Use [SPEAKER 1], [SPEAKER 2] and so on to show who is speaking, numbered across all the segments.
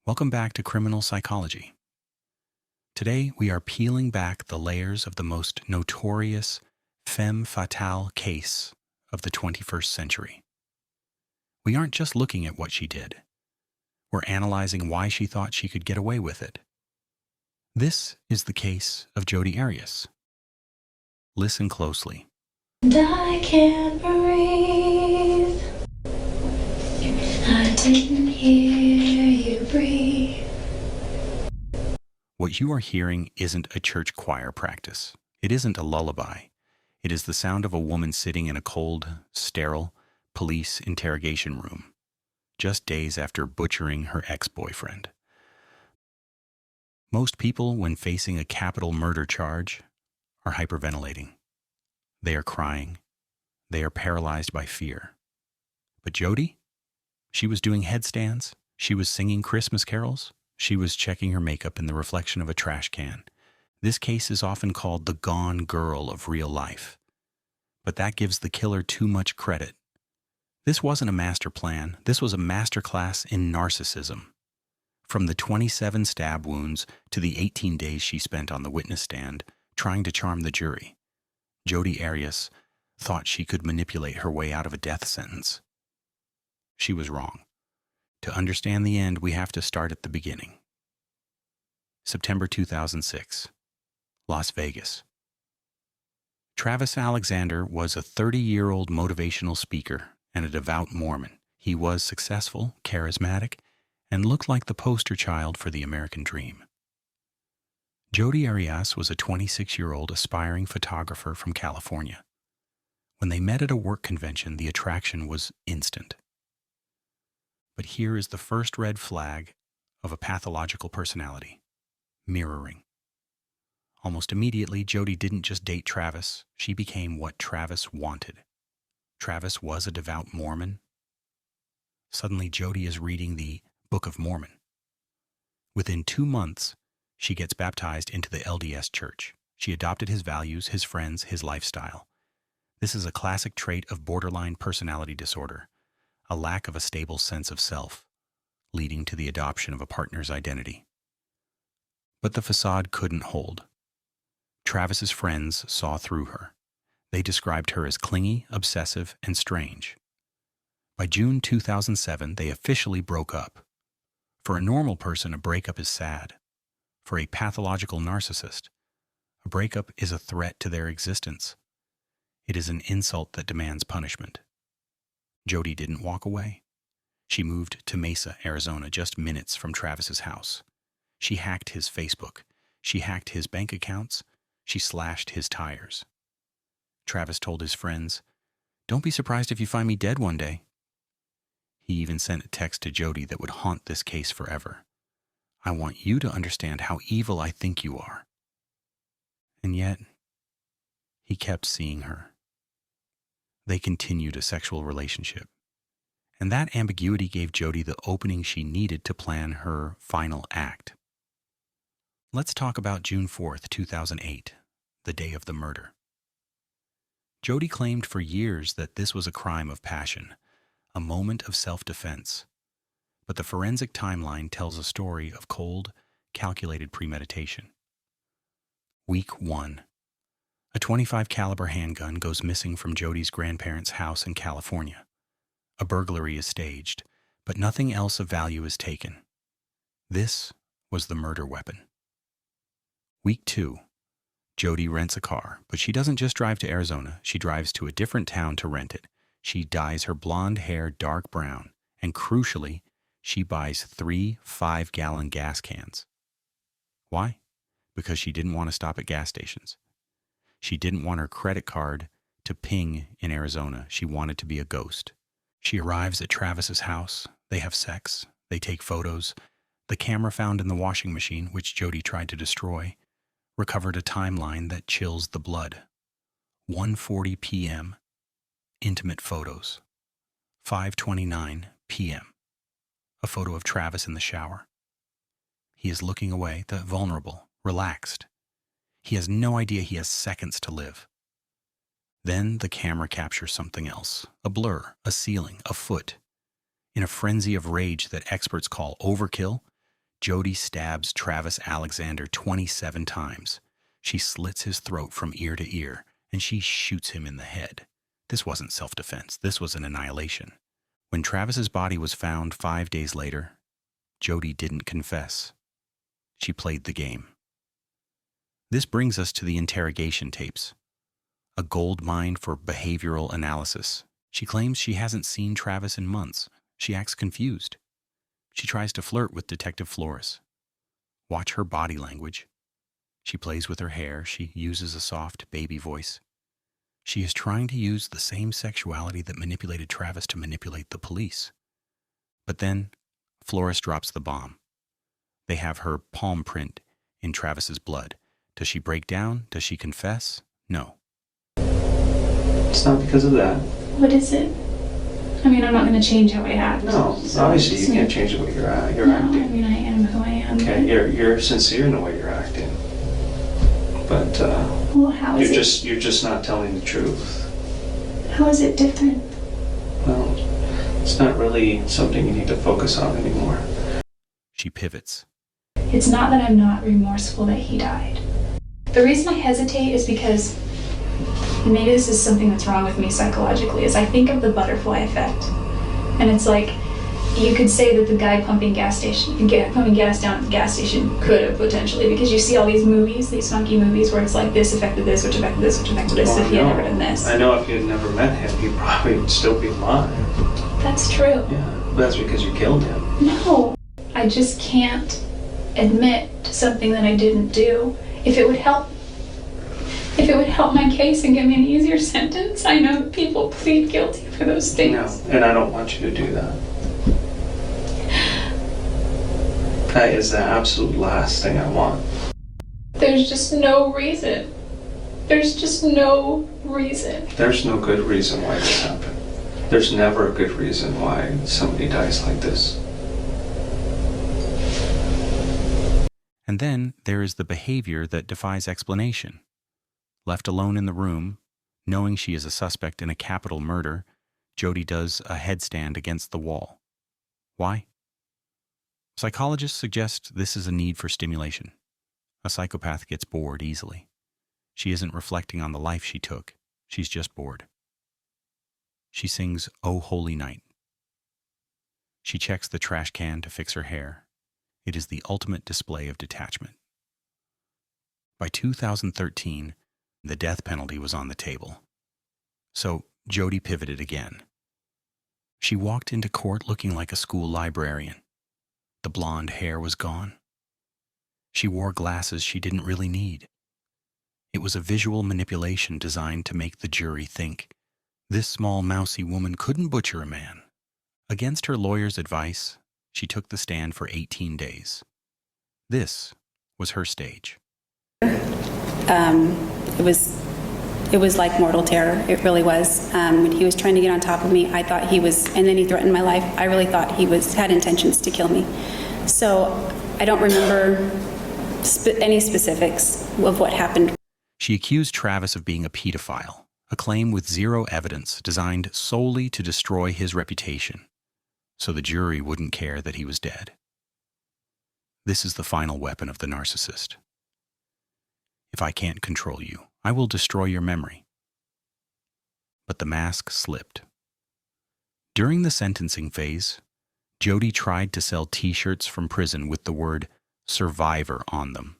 [SPEAKER 1] Welcome back to Criminal Psychology. Today, we are peeling back the layers of the most notorious femme fatale case of the 21st century. We aren't just looking at what she did. We're analyzing why she thought she could get away with it. This is the case of Jodi Arias. Listen closely.
[SPEAKER 2] And I can't breathe. I didn't hear you breathe.
[SPEAKER 1] What you are hearing isn't a church choir practice. It isn't a lullaby. It is the sound of a woman sitting in a cold, sterile police interrogation room, just days after butchering her ex-boyfriend. Most people, when facing a capital murder charge, are hyperventilating. They are crying. They are paralyzed by fear. But Jodi? She was doing headstands. She was singing Christmas carols. She was checking her makeup in the reflection of a trash can. This case is often called the gone girl of real life. But that gives the killer too much credit. This wasn't a master plan. This was a masterclass in narcissism. From the 27 stab wounds to the 18 days she spent on the witness stand trying to charm the jury, Jodi Arias thought she could manipulate her way out of a death sentence. She was wrong. To understand the end, we have to start at the beginning. September 2006, Las Vegas. Travis Alexander was a 30-year-old motivational speaker and a devout Mormon. He was successful, charismatic, and looked like the poster child for the American dream. Jodi Arias was a 26-year-old aspiring photographer from California. When they met at a work convention, the attraction was instant. But here is the first red flag of a pathological personality: mirroring. Almost immediately, Jodi didn't just date Travis, she became what Travis wanted. Travis was a devout Mormon. Suddenly, Jodi is reading the Book of Mormon. Within 2 months, she gets baptized into the LDS Church. She adopted his values, his friends, his lifestyle. This is a classic trait of borderline personality disorder, a lack of a stable sense of self, leading to the adoption of a partner's identity. But the facade couldn't hold. Travis's friends saw through her. They described her as clingy, obsessive, and strange. By June 2007, they officially broke up. For a normal person, a breakup is sad. For a pathological narcissist, a breakup is a threat to their existence. It is an insult that demands punishment. Jodi didn't walk away. She moved to Mesa, Arizona, just minutes from Travis's house. She hacked his Facebook. She hacked his bank accounts. She slashed his tires. Travis told his friends, "Don't be surprised if you find me dead one day." He even sent a text to Jodi that would haunt this case forever. "I want you to understand how evil I think you are." And yet, he kept seeing her. They continued a sexual relationship. And that ambiguity gave Jodi the opening she needed to plan her final act. Let's talk about June 4th, 2008, the day of the murder. Jodi claimed for years that this was a crime of passion, a moment of self-defense. But the forensic timeline tells a story of cold, calculated premeditation. Week 1. A .25 caliber handgun goes missing from Jodi's grandparents' house in California. A burglary is staged, but nothing else of value is taken. This was the murder weapon. Week 2. Jodi rents a car, but she doesn't just drive to Arizona. She drives to a different town to rent it. She dyes her blonde hair dark brown, and crucially, she buys 3 5-gallon gas cans. Why? Because she didn't want to stop at gas stations. She didn't want her credit card to ping in Arizona. She wanted to be a ghost. She arrives at Travis's house. They have sex. They take photos. The camera found in the washing machine, which Jodi tried to destroy, recovered a timeline that chills the blood. 1:40 p.m. Intimate photos. 5:29 p.m. A photo of Travis in the shower. He is looking away, vulnerable, relaxed. He has no idea he has seconds to live. Then the camera captures something else. A blur, a ceiling, a foot. In a frenzy of rage that experts call overkill, Jodi stabs Travis Alexander 27 times. She slits his throat from ear to ear, and she shoots him in the head. This wasn't self-defense. This was an annihilation. When Travis's body was found 5 days later, Jodi didn't confess. She played the game. This brings us to the interrogation tapes, a gold mine for behavioral analysis. She claims she hasn't seen Travis in months. She acts confused. She tries to flirt with Detective Flores. Watch her body language. She plays with her hair. She uses a soft baby voice. She is trying to use the same sexuality that manipulated Travis to manipulate the police. But then, Flores drops the bomb. They have her palm print in Travis's blood. Does she break down? Does she confess? No.
[SPEAKER 3] It's not because of that.
[SPEAKER 2] What is it? I mean, I'm not going to change how I act.
[SPEAKER 3] No,
[SPEAKER 2] so
[SPEAKER 3] obviously you can't change the way you're
[SPEAKER 2] no,
[SPEAKER 3] acting.
[SPEAKER 2] I mean, I am who I am.
[SPEAKER 3] Okay, you're sincere in the way you're acting. But
[SPEAKER 2] Well, how is it?
[SPEAKER 3] you're just not telling the truth.
[SPEAKER 2] How is it different?
[SPEAKER 3] Well, it's not really something you need to focus on anymore.
[SPEAKER 1] She pivots.
[SPEAKER 2] It's not that I'm not remorseful that he died. The reason I hesitate is because maybe this is something that's wrong with me psychologically, is I think of the butterfly effect. And it's like, you could say that the guy pumping gas down at the gas station could have potentially, because you see all these movies, these funky movies where it's like this affected this, which affected this, which affected this, if he had never done this.
[SPEAKER 3] I know if you had never met him, he'd probably still be alive.
[SPEAKER 2] That's true.
[SPEAKER 3] Yeah, but that's because you killed him.
[SPEAKER 2] No, I just can't admit to something that I didn't do. If it would help my case and give me an easier sentence, I know that people plead guilty for those things.
[SPEAKER 3] No, and I don't want you to do that. That is the absolute last thing I want.
[SPEAKER 2] There's just no reason. There's just no reason.
[SPEAKER 3] There's no good reason why this happened. There's never a good reason why somebody dies like this.
[SPEAKER 1] And then there is the behavior that defies explanation. Left alone in the room, knowing she is a suspect in a capital murder, Jodi does a headstand against the wall. Why? Psychologists suggest this is a need for stimulation. A psychopath gets bored easily. She isn't reflecting on the life she took. She's just bored. She sings "Oh Holy Night." She checks the trash can to fix her hair. It is the ultimate display of detachment. By 2013, the death penalty was on the table. So Jodi pivoted again. She walked into court looking like a school librarian. The blonde hair was gone. She wore glasses she didn't really need. It was a visual manipulation designed to make the jury think, this small mousy woman couldn't butcher a man. Against her lawyer's advice, she took the stand for 18 days. This was her stage.
[SPEAKER 4] It was like mortal terror. It really was. When he was trying to get on top of me, I thought he was, and then he threatened my life. I really thought he had intentions to kill me. So I don't remember any specifics of what happened.
[SPEAKER 1] She accused Travis of being a pedophile, a claim with zero evidence designed solely to destroy his reputation, so the jury wouldn't care that he was dead. This is the final weapon of the narcissist. If I can't control you, I will destroy your memory. But the mask slipped. During the sentencing phase, Jodi tried to sell T-shirts from prison with the word "survivor" on them.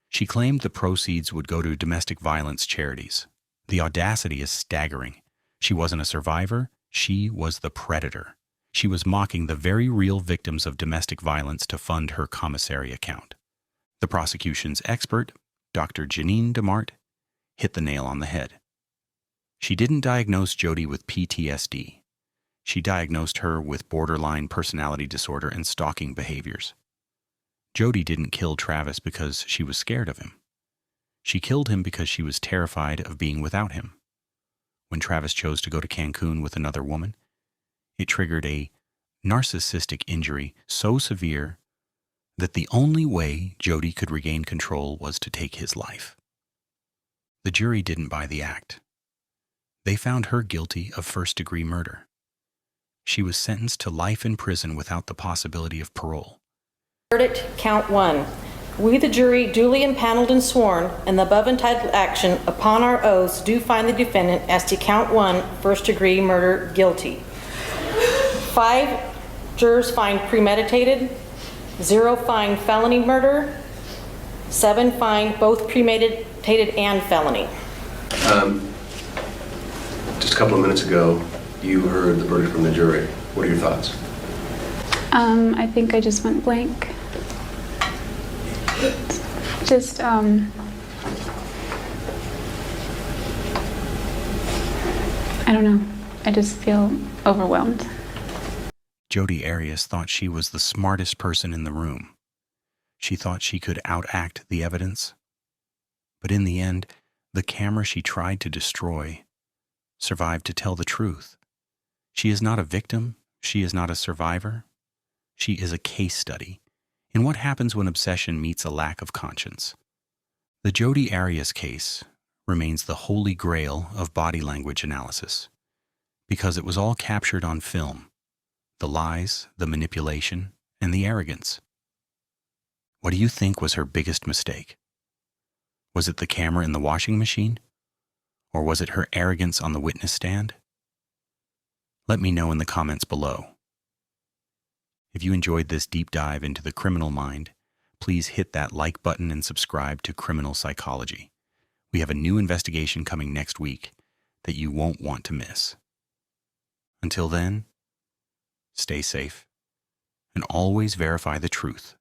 [SPEAKER 1] She claimed the proceeds would go to domestic violence charities. The audacity is staggering. She wasn't a survivor, she was the predator. She was mocking the very real victims of domestic violence to fund her commissary account. The prosecution's expert, Dr. Janine DeMart, hit the nail on the head. She didn't diagnose Jodi with PTSD. She diagnosed her with borderline personality disorder and stalking behaviors. Jodi didn't kill Travis because she was scared of him. She killed him because she was terrified of being without him. When Travis chose to go to Cancun with another woman, it triggered a narcissistic injury so severe that the only way Jodi could regain control was to take his life. The jury didn't buy the act. They found her guilty of first-degree murder. She was sentenced to life in prison without the possibility of parole.
[SPEAKER 5] Verdict, count 1. We, the jury, duly impaneled and sworn, in the above entitled action, upon our oaths, do find the defendant as to count 1, first-degree murder, guilty. 5 jurors find premeditated, 0 find felony murder, 7 find both premeditated and felony.
[SPEAKER 6] Just a couple of minutes ago, you heard the verdict from the jury. What are your thoughts?
[SPEAKER 2] I think I just went blank. Just, I don't know. I just feel overwhelmed.
[SPEAKER 1] Jodi Arias thought she was the smartest person in the room. She thought she could outact the evidence. But in the end, the camera she tried to destroy survived to tell the truth. She is not a victim. She is not a survivor. She is a case study in what happens when obsession meets a lack of conscience. The Jodi Arias case remains the holy grail of body language analysis because it was all captured on film: the lies, the manipulation, and the arrogance. What do you think was her biggest mistake? Was it the camera in the washing machine? Or was it her arrogance on the witness stand? Let me know in the comments below. If you enjoyed this deep dive into the criminal mind, please hit that like button and subscribe to Criminal Psychology. We have a new investigation coming next week that you won't want to miss. Until then, stay safe and always verify the truth.